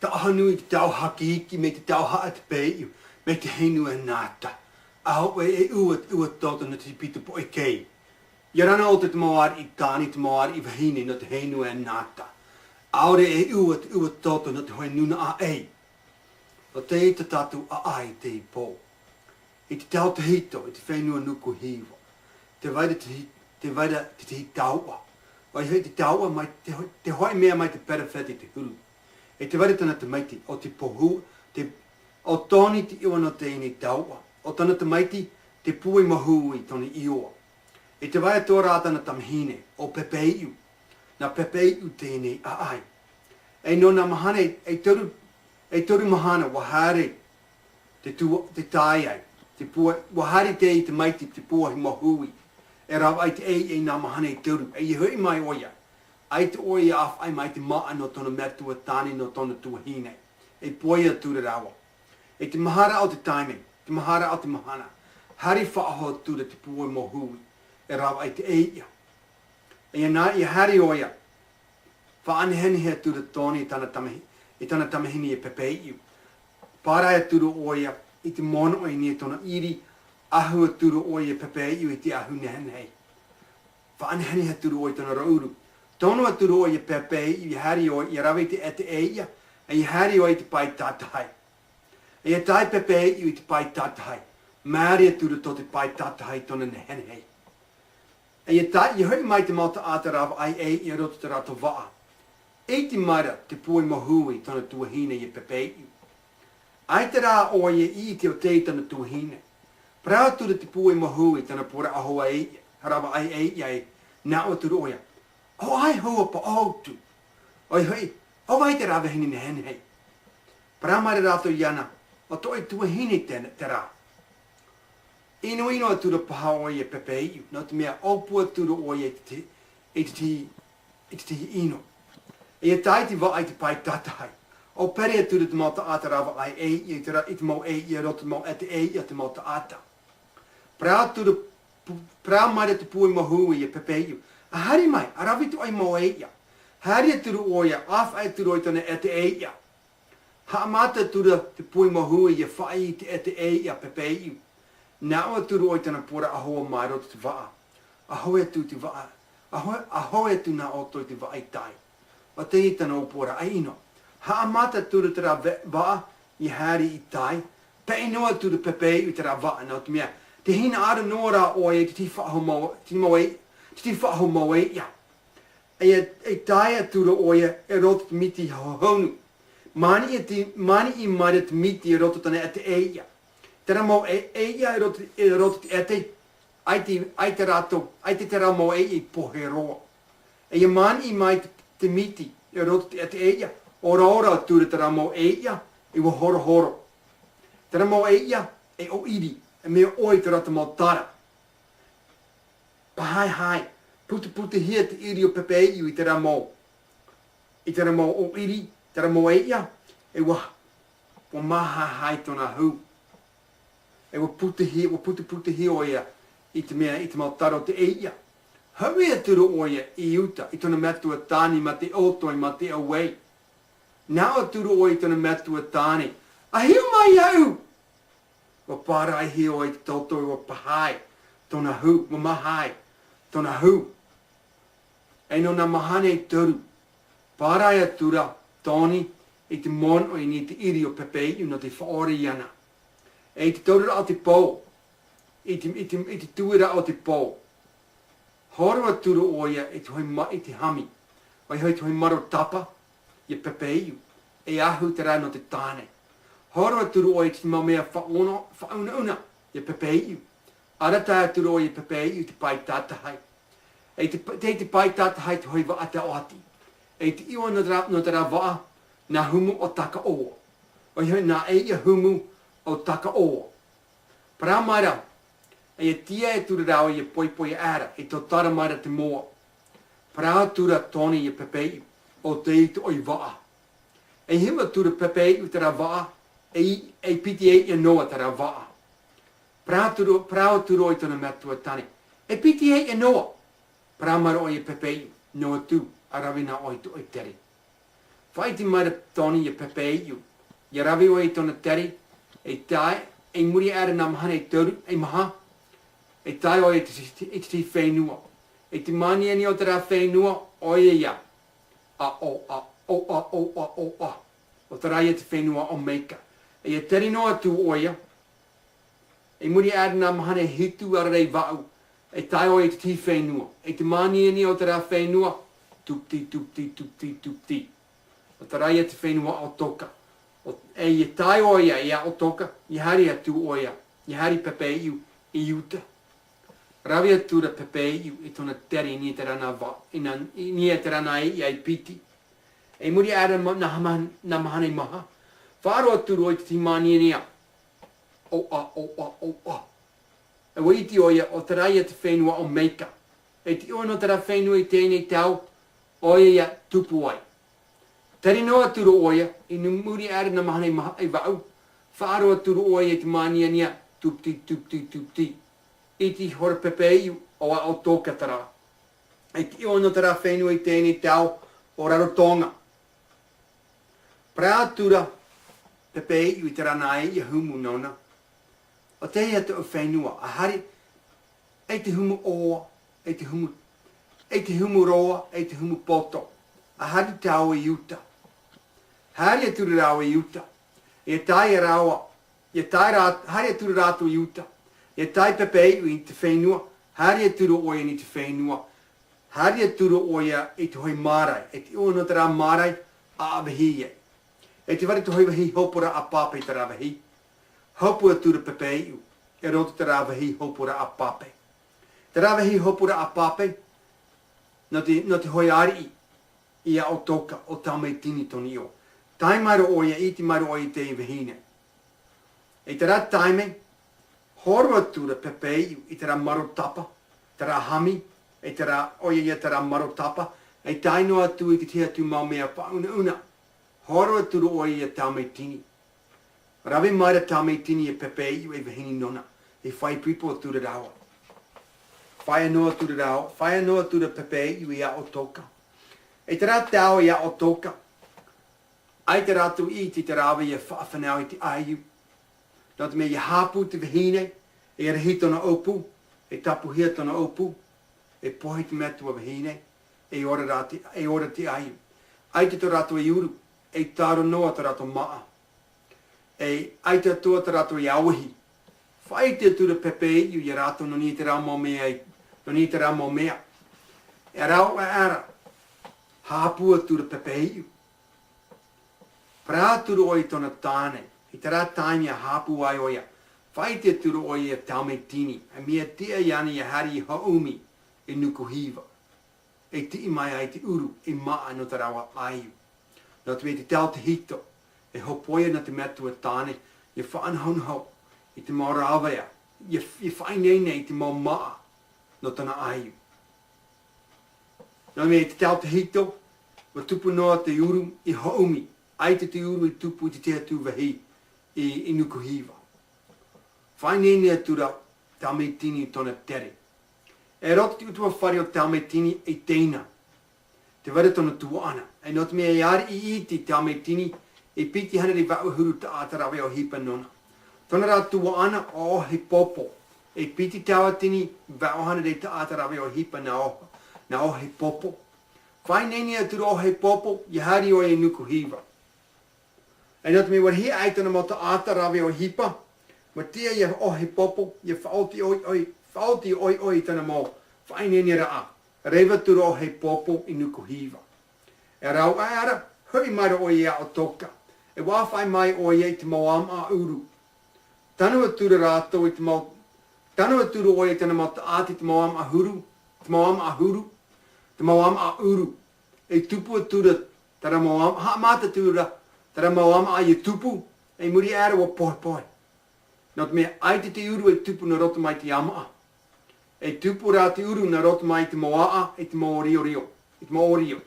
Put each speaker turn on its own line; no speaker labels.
Tahanui te tau hakiki me te tau haat peiu. Me te henu e nata. Au e uat toto na te pita po e kei. Ia rana o te mawari I tāni te mawari I wahine na te henu e nata. Aure e uat toto na te hoi nuna a ei. O te ita tatu a ai te I pō. I te tau te hito, I te whenua nuku hiwa. Te waida te taua. O hei te taua mai te hoi mea mai te perewheti te hulu. E te waida tana te maiti o te pohu, o toni te iwa no te ini taua. O tana te maiti te pui mahui toni ioa. E te waida tō rātana tamhine o pepeiu. Na pepeiu tēnei a ai. E no na mahane, e toru mahana wahare te tai ai. Te pua, wahare te I te maiti te pua hi mahui. E rau ai te e nā mahane I toru. E hui mai oia. Ai te oia af ai mai te maa no tona metua tāni no tona tua hine. E poia tura rawa. E te mahara o te timing. Te mahara o te mahana. Hari whaaho tura te pua I mahui. E rau ai te ia. E nā I hari oia. Whaanehenihe tura tōni I tana tamahini e pepeiu. Pārai tura oia. I te mono I ni tona iri ahua turu o I pepeiu I te ahu nehenhei. Whaanehenihe turu o I tona rauru. Tono turu o I pepeiu I hari o I rawe te ete eia. E I hari o I te pai tātai. E I tai pepeiu I te pai tātai. Māria turu to te pai tātai tona nehenhei. E I tai I hui mai te mauta ata rawa ai I roto te rato waa. E te mara te pui mahui tona tuahine I pepeiu. Ai te rā oia I te o te tana tuahine. Prau tura te pui mahui tana pura ahoa rawa ai ai nā o turu oia. O ai hoa pa autu. Oi hui, o ai te rawa hini nehenhei. Prau mai rato iana, o toi tuahine te rā. Ino tura paha oia pepeiu, no te mea opua tura oia I te ino. E tai te wa ai te pai tatahai. O pere tura te mauta ata rawa ai I te mau roto mau ete te mauta ata. Prau mai te pui mahui I pepeiu. A hari mai, a rawitu ai mau Hari turu oia, af ai turu oi tana ete Ha amata tura te pui mahui whai te ete pepeiu. Nā turu oi tana pura ahoa mai roto te waa. Ahoe tu te waa. Ahoe tu nā otoi te waa I tai. O te I tana o pura aino. Ha amata tura te rā waa I hari I tai. Pe inoa tura pepeiu te rā waa nā te mea. Te hina ara noa rā oia te ti whaaho mau ia. E taia tura oia roto te miti honu. Mani I maria te miti roto tana ete ia. Tera mau ia roto te ete. Ai te rato, ai te tera mau I pohe roa. E mani I mai te miti roto te ete ia. Ora ora tura tera mau ia I wa horo. Tera mau ia o iri. E mea oi te rata mau tara. Pahai. Puta hia te iri o pepeiu I tera mau. I tera mau o iri, tera mau ia. E wa maha hai tona hu. E wa puta hia oia I te mea I te mau tara o te ia. Hawea turu oia I uta I tona matua tāni ma te otoi ma te awei. Nā o turu oia I tona matua tāni. A hiu mai au! Wa para ai hi o I te tautoi wa pahai. Tona hu, wa mahai. Tona hu. E no na mahane turu. Para ai atura, toni, I te mon o I ni te iri o pepeiu no te whaore iana. E te taurara o te pō. I te tuira o te pō. Horua turu oia I te hami. Wai hoi te hoi maro tapa, I pepeiu. E ahu te rā no te tāne. Horua turu oia te mau mea whauna I pepeiu. Arata turu oia pepeiu te pai tātahai. E te pai tātahai te hoi wa ata o ati. E te iwa no te rā waa, nā humu o taka oa. Wai hoi nā ia humu o taka oa. Pra maira, e tia turu rā oia poi ara, e to tara maira te moa. Pra tura toni I pepeiu, o te ito oi waa. E hima tura pepeiu te rā waa, e piti ia noa te rā waa. Pra turu oi tona matua tani. E piti ia noa. Pra mara oi pepeiu, noa tu, arawina oi tu oi teri. Fighting my Tony, you pepe you. You ravi way on a terry, a tie, a muri adanam honey tur, a maha, a tie or it's the fenua. A timani any other fenua, or ya. O tarai te whenua o meika. E a teri noa tu oia. E muri adana mahane hitu ararei vau. E tai oia te ti whenua. E te mani eni o tera whenua. Tupti, tupti, tupti, tupti. O tarai te whenua o toka. E tai oia ia o toka. I hari atu oia. I hari pepe iu. I uta. Ravi atu ra pepe iu. I tona teri ni te rana va. Ni te rana i ai piti. E muri ara na mahane maha. Whāro atu roi te timani enia. O. E waiti oia o taraia te whenua o meika. E te ono tara whenua i tēnei tau. Oia ia tupu ai. Tari no atu ro oia. I muri ara na mahane maha e vau. Whāro atu ro oia te mani enia. Tupti, tupti, tupti. I ti hora pepe iu o a o tōka tara. E te ono tara whenua i tēnei tau. O rarotonga. Prātura, pepe iu I te ranai I humu nona. O te hea te o whenua, a hari, e te humu oa, e te humu roa, e te humu poto. A hari tau I uta. Hari e turu rau I uta. E tai e raua, hari e turu rātu I uta. E tai pepe iu I te whenua, hari e turu oia ni te whenua. Hari e turu oia I te hoi marai, e te ono te rā marai, a awahi e. E te wari te hoi wahi hopura a pape te rawahi. Hopua tura pepe iu. E roto te rawahi hopura a pape. Te rawahi hopura a pape. No te hoi ari ia o toka o tamei tini toni o. Tai mairo oia I te mairo oia te iwahine. E te rā taime. Horua tura pepe iu I te rā marotapa. Te rā hami. E te rā oia ia te rā marotapa. E tainoa atu I te tia tu mau mea pa una. Horo turu oi ia tāmei tini. Rawe maira tāmei tini e pepe iu e wahini nona. E whai pipo turu rawa. Whai anoa turu rawa. Whai anoa turu pepe iu ia o toka. E te rā tau ia o toka. Ai te rātu I te rawa ia whaafanau I te aiu. Nō te mea ia hāpu te wahine. E rahi tona opu. E tapu hia tona opu. E pohi te mea tua wahine. E ora te aiu. Ai te tō rātu I uru. E tāro noa te rato maa. E ai te atua te rato I awahi. Whai te atura pepe iu I rato no ni te rā mau mea. No ni te rā mau mea. E rau a ara. Hāpu atura pepe iu. Prāturu oi tona tāne. I te rā taimi a hāpu ai oia. Whai te atura oi a tāmei tini. A mea tia iani I hari I haumi. E nukuhiva. E ti I mai ai te uru. E maa no te rawa aiu. Nā te te tau te hito, e hopoia na te matua tāne, e whaanhaunhau, I te mau rāwea, e whainene I te mau maa, no tana aiu. Nā te tau te hito, wa tupu noa te uru I haumi, ai te uru I tupu I te tea tūwahi I nukuhiva. Whainene atura tāmei tini tona tere. E roto te utua whare o tāmei tini e teina. Te wera tona tuana. E no te mea iari I iti tāmei tini, e piti hana ri wau huru ta ātarawe o hipa nona. Tona rā tuana o he popo. E piti tawa tini, wau hana ri ta ātarawe o hipa na o he popo. Whai nene atura o he popo, I hari o e nukuhiva. E no te mea warhi aitana mo ta ātarawe o hipa, ma tia ia o he popo, ia whaoti oi tana mo, whai nene raa. Rewa turu o he popo I nukuhiva. E rau ara, hui maira o ia o toka. E wawhai mai o ia I te mawam a uru. Tanu atura rātou I te mau... Tanu atura o ia tana mau ta āti te mawam a huru. Te mawam a huru. Te mawam a uru. E tupu atura tara mawam... Ha mata tura tara mawam a ia tupu. E muri ara wa pohe. Nō te mea aite te uru e tupu na roto mai te amaa. E tupu rā te uru na roto mai te moaa e te mo rio. I te mo rio.